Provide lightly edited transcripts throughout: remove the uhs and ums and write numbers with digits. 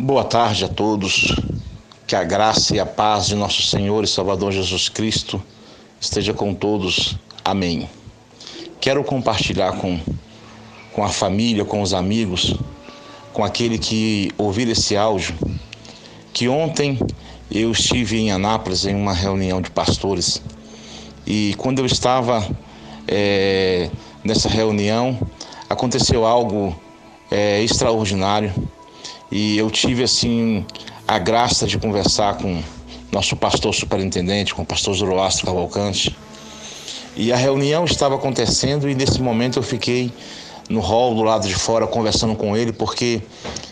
Boa tarde a todos, que a graça e a paz de nosso Senhor e Salvador Jesus Cristo esteja com todos, amém. Quero compartilhar com a família, com os amigos, com aquele que ouvir esse áudio, que ontem eu estive em Anápolis em uma reunião de pastores e quando eu estava nessa reunião aconteceu algo extraordinário. E eu tive assim a graça de conversar com nosso pastor superintendente, com o pastor Zoroastro Cavalcante. E a reunião estava acontecendo e nesse momento eu fiquei no hall do lado de fora conversando com ele, porque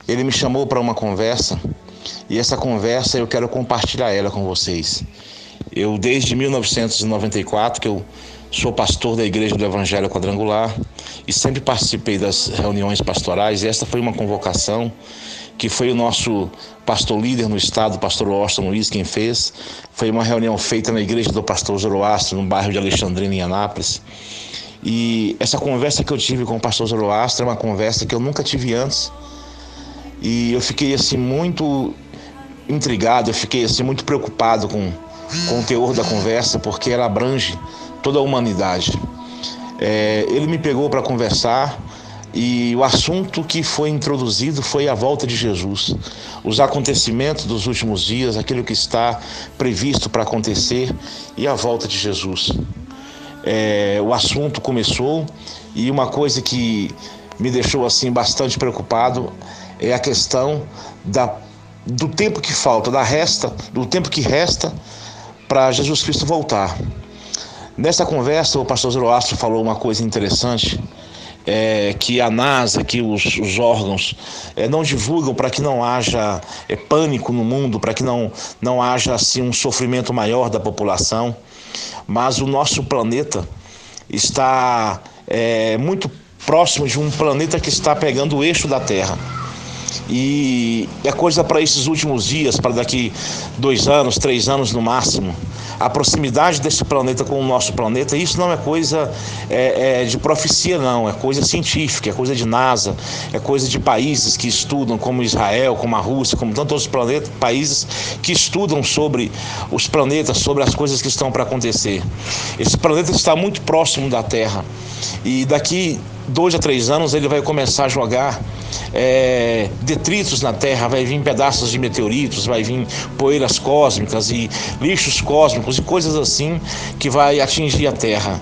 ele me chamou para uma conversa e essa conversa eu quero compartilhar ela com vocês. Eu desde 1994 que eu sou pastor da Igreja do Evangelho Quadrangular e sempre participei das reuniões pastorais e esta foi uma convocação que foi o nosso pastor líder no estado, pastor Austin Luiz, quem fez. Foi uma reunião feita na igreja do pastor Zoroastro, no bairro de Alexandrina, em Anápolis. E essa conversa que eu tive com o pastor Zoroastro é uma conversa que eu nunca tive antes. E eu fiquei assim muito intrigado, eu fiquei assim muito preocupado com o teor da conversa, porque ela abrange toda a humanidade. Ele me pegou para conversar e o assunto que foi introduzido foi a volta de Jesus, os acontecimentos dos últimos dias, aquilo que está previsto para acontecer e a volta de Jesus. O assunto começou e uma coisa que me deixou assim bastante preocupado é a questão do tempo que falta, do tempo que resta para Jesus Cristo voltar. Nessa conversa o pastor Zoroastro falou uma coisa interessante, que a NASA, que os órgãos não divulgam para que não haja pânico no mundo, para que não haja assim, um sofrimento maior da população. Mas o nosso planeta está muito próximo de um planeta que está pegando o eixo da Terra. E é coisa para esses últimos dias, para daqui 2 anos, 3 anos no máximo. A proximidade desse planeta com o nosso planeta, isso não é coisa de profecia, não. É coisa científica, é coisa de NASA, é coisa de países que estudam, como Israel, como a Rússia, como tantos outros países que estudam sobre os planetas, sobre as coisas que estão para acontecer. Esse planeta está muito próximo da Terra e daqui 2 a 3 anos ele vai começar a jogar detritos na Terra, vai vir pedaços de meteoritos, vai vir poeiras cósmicas e lixos cósmicos e coisas assim que vai atingir a Terra.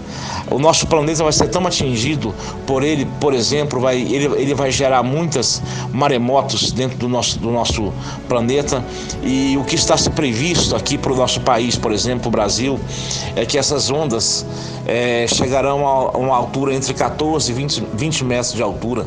O nosso planeta vai ser tão atingido por ele, por exemplo, ele vai gerar muitas maremotos dentro do nosso planeta e o que está se previsto aqui para o nosso país, por exemplo, o Brasil, é que essas ondas chegarão a uma altura entre 14 e 20 metros de altura.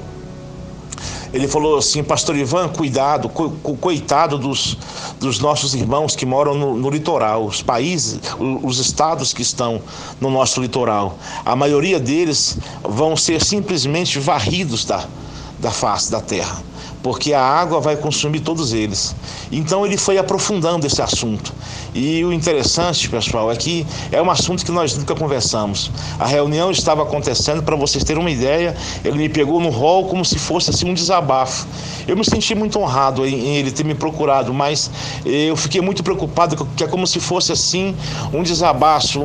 Ele falou assim: pastor Ivan, cuidado, coitado dos nossos irmãos que moram no litoral, os países, os estados que estão no nosso litoral. A maioria deles vão ser simplesmente varridos da face da terra, porque a água vai consumir todos eles. Então ele foi aprofundando esse assunto. E o interessante, pessoal, é que é um assunto que nós nunca conversamos. A reunião estava acontecendo, para vocês terem uma ideia, ele me pegou no hall como se fosse assim um desabafo. Eu me senti muito honrado em ele ter me procurado, mas eu fiquei muito preocupado, que é como se fosse assim um desabafo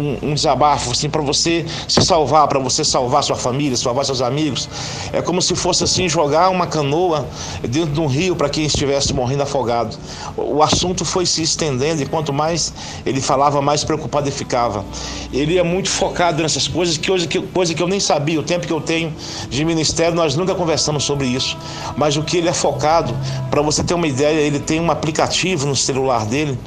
assim, para você se salvar, para você salvar sua família, salvar seus amigos. É como se fosse assim jogar uma canoa dentro de um rio para quem estivesse morrendo afogado. O assunto foi se estendendo e quanto mais ele falava, mais preocupado ele ficava. Ele é muito focado nessas coisas, coisa que eu nem sabia. O tempo que eu tenho de ministério, nós nunca conversamos sobre isso. Mas o que ele é focado, para você ter uma ideia, ele tem um aplicativo no celular dele,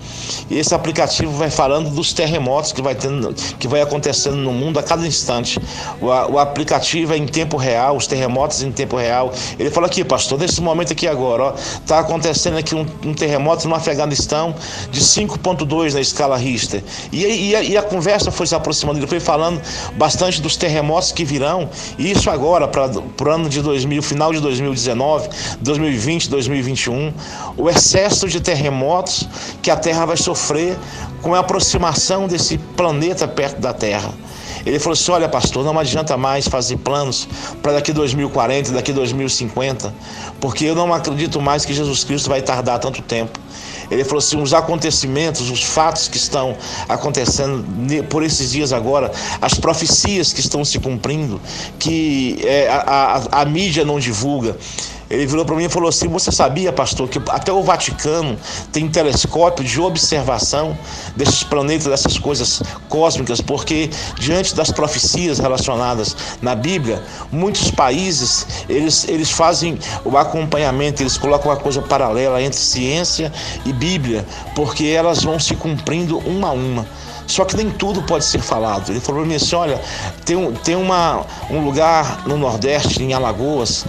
e esse aplicativo vai falando dos terremotos que vai acontecendo no mundo a cada instante. O aplicativo é em tempo real, os terremotos em tempo real. Ele fala aqui, pastor, nesse momento aqui agora, está acontecendo aqui um terremoto no Afeganistão de 5.2 na escala Richter. E a conversa foi se aproximando, ele foi falando bastante dos terremotos que virão, e isso agora, para o ano de final de 2019, 2020, 2021, o excesso de terremotos que a Terra vai sofrer com a aproximação desse planeta perto da Terra. Ele falou assim: olha, pastor, não adianta mais fazer planos para daqui 2040, daqui 2050, porque eu não acredito mais que Jesus Cristo vai tardar tanto tempo. Ele falou assim: os acontecimentos, os fatos que estão acontecendo por esses dias agora, as profecias que estão se cumprindo, que a mídia não divulga. Ele virou para mim e falou assim: você sabia, pastor, que até o Vaticano tem telescópio de observação desses planetas, dessas coisas cósmicas, porque diante das profecias relacionadas na Bíblia, muitos países, eles fazem o acompanhamento, eles colocam uma coisa paralela entre ciência e Bíblia, porque elas vão se cumprindo uma a uma. Só que nem tudo pode ser falado. Ele falou para mim assim: olha, tem um lugar no Nordeste, em Alagoas,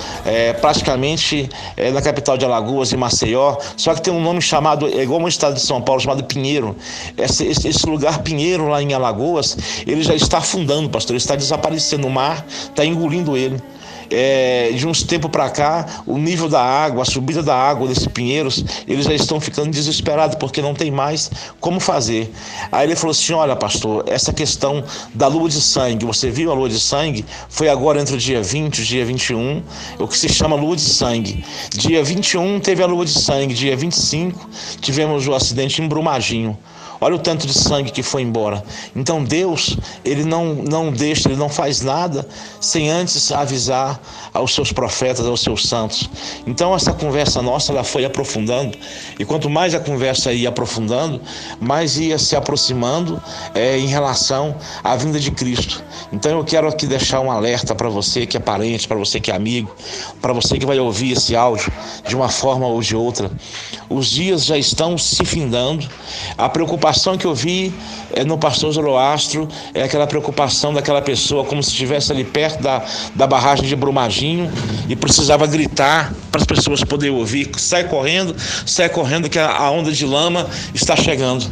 praticamente na capital de Alagoas, em Maceió, só que tem um nome chamado, é igual no estado de São Paulo, chamado Pinheiro. Esse lugar Pinheiro, lá em Alagoas, ele já está afundando, pastor, ele está desaparecendo, o mar está engolindo ele. De uns tempos para cá, o nível da água, a subida da água desses pinheiros, eles já estão ficando desesperados, porque não tem mais como fazer. Aí ele falou assim: olha, pastor, essa questão da lua de sangue, você viu a lua de sangue? Foi agora entre o dia 20 e o dia 21, o que se chama lua de sangue. Dia 21 teve a lua de sangue, dia 25 tivemos o acidente em Brumadinho. Olha o tanto de sangue que foi embora. Então Deus, ele não deixa, ele não faz nada sem antes avisar aos seus profetas, aos seus santos. Então essa conversa nossa, ela foi aprofundando, e quanto mais a conversa ia aprofundando, mais ia se aproximando em relação à vinda de Cristo. Então eu quero aqui deixar um alerta para você que é parente, para você que é amigo, para você que vai ouvir esse áudio de uma forma ou de outra. Os dias já estão se findando. A preocupação que eu vi no pastor Zoroastro é aquela preocupação daquela pessoa como se estivesse ali perto da barragem de Brumadinho e precisava gritar para as pessoas poderem ouvir: sai correndo que a onda de lama está chegando.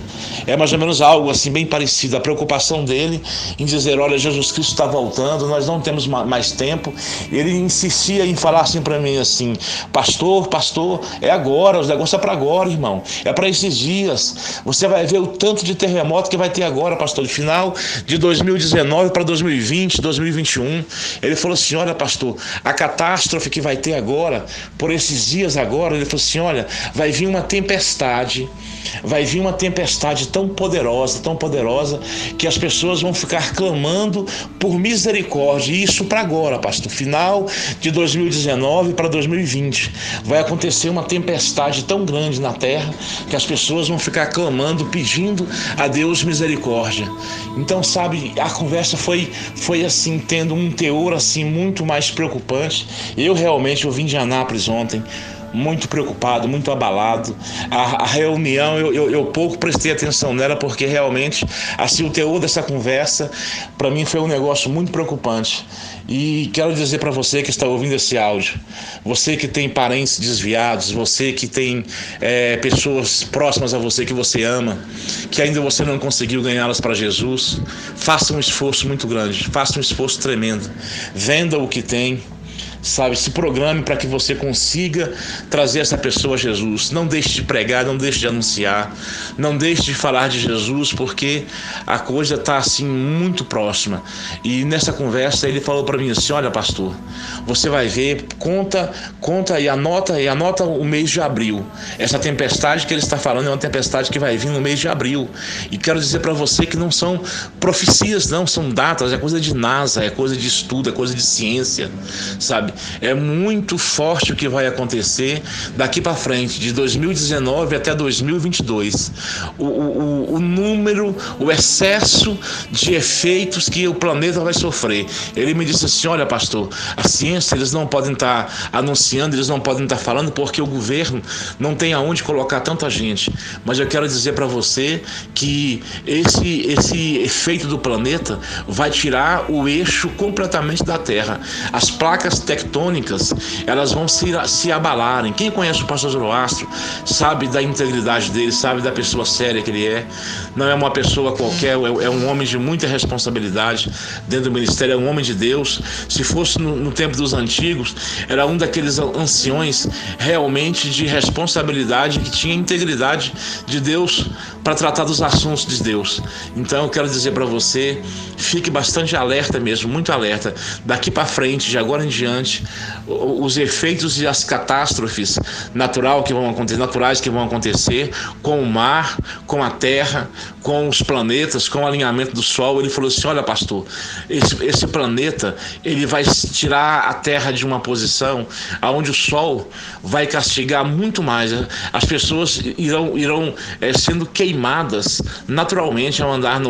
É mais ou menos algo assim bem parecido, a preocupação dele em dizer: olha, Jesus Cristo está voltando, nós não temos mais tempo. Ele insistia em falar assim para mim assim: pastor, é agora, os negócios é para agora, irmão, é para esses dias. Você vai ver o tanto de terremoto que vai ter agora, pastor, de final de 2019 para 2020, 2021. Ele falou assim: olha, pastor, a catástrofe que vai ter agora, por esses dias agora, ele falou assim: olha, vai vir uma tempestade tão poderosa, que as pessoas vão ficar clamando por misericórdia. E isso para agora, pastor, final de 2019 para 2020. Vai acontecer uma tempestade tão grande na terra que as pessoas vão ficar clamando, pedindo a Deus misericórdia. Então, sabe, a conversa foi assim, tendo um teor assim muito mais preocupante. Eu vim de Anápolis ontem, muito preocupado, muito abalado. A reunião, eu pouco prestei atenção nela, porque realmente, assim, o teor dessa conversa, para mim, foi um negócio muito preocupante. E quero dizer para você que está ouvindo esse áudio, você que tem parentes desviados, você que tem pessoas próximas a você que você ama, que ainda você não conseguiu ganhá-las para Jesus, faça um esforço muito grande, faça um esforço tremendo, venda o que tem, sabe, se programe para que você consiga trazer essa pessoa a Jesus. Não deixe de pregar, não deixe de anunciar, não deixe de falar de Jesus, porque a coisa está assim muito próxima. E nessa conversa ele falou para mim assim: olha, pastor, você vai ver, conta e anota o mês de abril. Essa tempestade que ele está falando é uma tempestade que vai vir no mês de abril. E quero dizer para você que não são profecias, não, são datas, é coisa de NASA, é coisa de estudo, é coisa de ciência, sabe? É muito forte o que vai acontecer daqui para frente, de 2019 até 2022. O número, o excesso de efeitos que o planeta vai sofrer. Ele me disse assim: olha, pastor, a ciência, eles não podem estar anunciando, eles não podem estar falando, porque o governo não tem aonde colocar tanta gente. Mas eu quero dizer para você que esse efeito do planeta vai tirar o eixo completamente da Terra. As placas tectônicas, elas vão se abalarem. Quem conhece o pastor Zoroastro sabe da integridade dele, sabe da pessoa séria que ele é, não é uma pessoa qualquer, é um homem de muita responsabilidade dentro do ministério, é um homem de Deus. Se fosse no tempo dos antigos, era um daqueles anciões realmente de responsabilidade, que tinha integridade de Deus para tratar dos assuntos de Deus. Então eu quero dizer para você, fique bastante alerta mesmo, muito alerta. Daqui para frente, de agora em diante, os efeitos e as catástrofes naturais que vão acontecer com o mar, com a terra, com os planetas, com o alinhamento do Sol. Ele falou assim: olha, pastor, esse planeta, ele vai tirar a Terra de uma posição onde o Sol vai castigar muito mais. As pessoas irão sendo queimadas naturalmente ao andar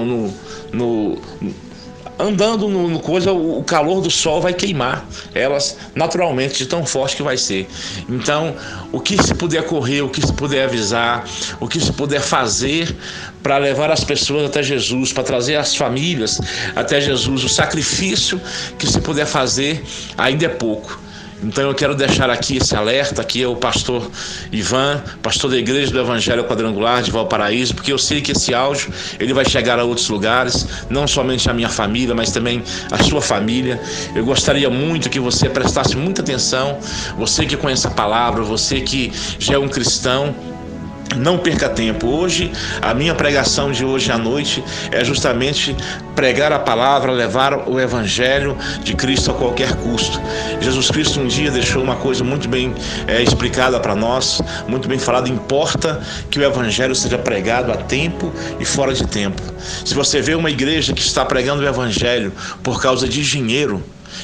andando no coisa, o calor do sol vai queimar elas naturalmente, de tão forte que vai ser. Então, o que se puder correr, o que se puder avisar, o que se puder fazer para levar as pessoas até Jesus, para trazer as famílias até Jesus, o sacrifício que se puder fazer ainda é pouco. Então eu quero deixar aqui esse alerta. Aqui é o pastor Ivan, pastor da Igreja do Evangelho Quadrangular de Valparaíso, porque eu sei que esse áudio ele vai chegar a outros lugares, não somente a minha família, mas também a sua família. Eu gostaria muito que você prestasse muita atenção, você que conhece a palavra, você que já é um cristão. Não perca tempo. Hoje, a minha pregação de hoje à noite é justamente pregar a palavra, levar o Evangelho de Cristo a qualquer custo. Jesus Cristo um dia deixou uma coisa muito bem explicada para nós, muito bem falada: importa que o Evangelho seja pregado a tempo e fora de tempo. Se você vê uma igreja que está pregando o Evangelho por causa de dinheiro,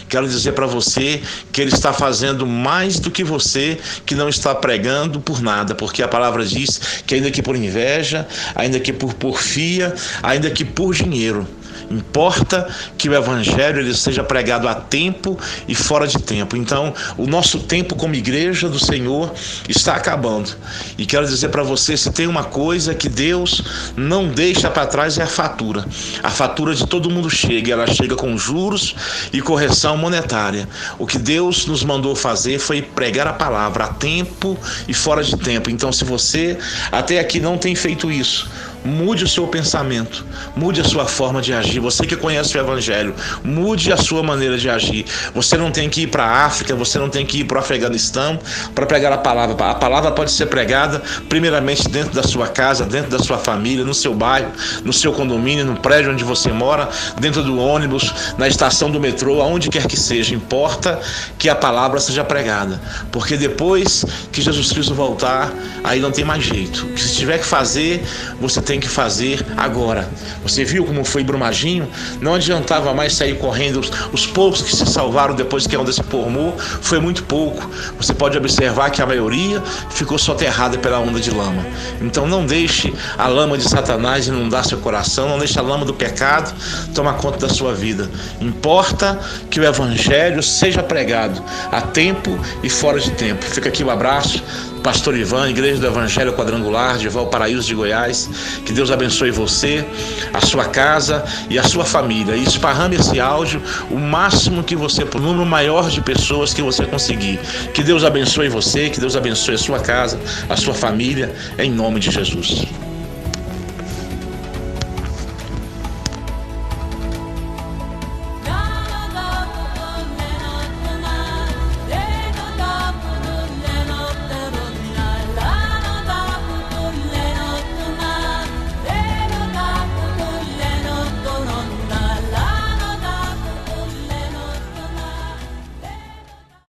quero dizer para você que ele está fazendo mais do que você que não está pregando por nada, porque a palavra diz que ainda que por inveja, ainda que por porfia, ainda que por dinheiro, importa que o Evangelho ele seja pregado a tempo e fora de tempo. Então, o nosso tempo como igreja do Senhor está acabando. E quero dizer para você, se tem uma coisa que Deus não deixa para trás, é a fatura. A fatura de todo mundo chega, ela chega com juros e correção monetária. O que Deus nos mandou fazer foi pregar a palavra a tempo e fora de tempo. Então, se você até aqui não tem feito isso, mude o seu pensamento, mude a sua forma de agir. Você que conhece o Evangelho, mude a sua maneira de agir. Você não tem que ir para a África, você não tem que ir para o Afeganistão para pregar a palavra. A palavra pode ser pregada primeiramente dentro da sua casa, dentro da sua família, no seu bairro, no seu condomínio, no prédio onde você mora, dentro do ônibus, na estação do metrô, aonde quer que seja. Importa que a palavra seja pregada, porque depois que Jesus Cristo voltar, aí não tem mais jeito. O que se tiver que fazer, você tem que fazer agora. Você viu como foi Brumadinho? Não adiantava mais sair correndo. Os poucos que se salvaram depois que a onda se formou foi muito pouco. Você pode observar que a maioria ficou soterrada pela onda de lama. Então não deixe a lama de Satanás inundar seu coração, não deixe a lama do pecado tomar conta da sua vida. Importa que o Evangelho seja pregado a tempo e fora de tempo. Fica aqui o abraço, pastor Ivan, Igreja do Evangelho Quadrangular de Valparaíso de Goiás. Que Deus abençoe você, a sua casa e a sua família. E esparrame esse áudio o máximo que você, o número maior de pessoas que você conseguir. Que Deus abençoe você, que Deus abençoe a sua casa, a sua família, em nome de Jesus.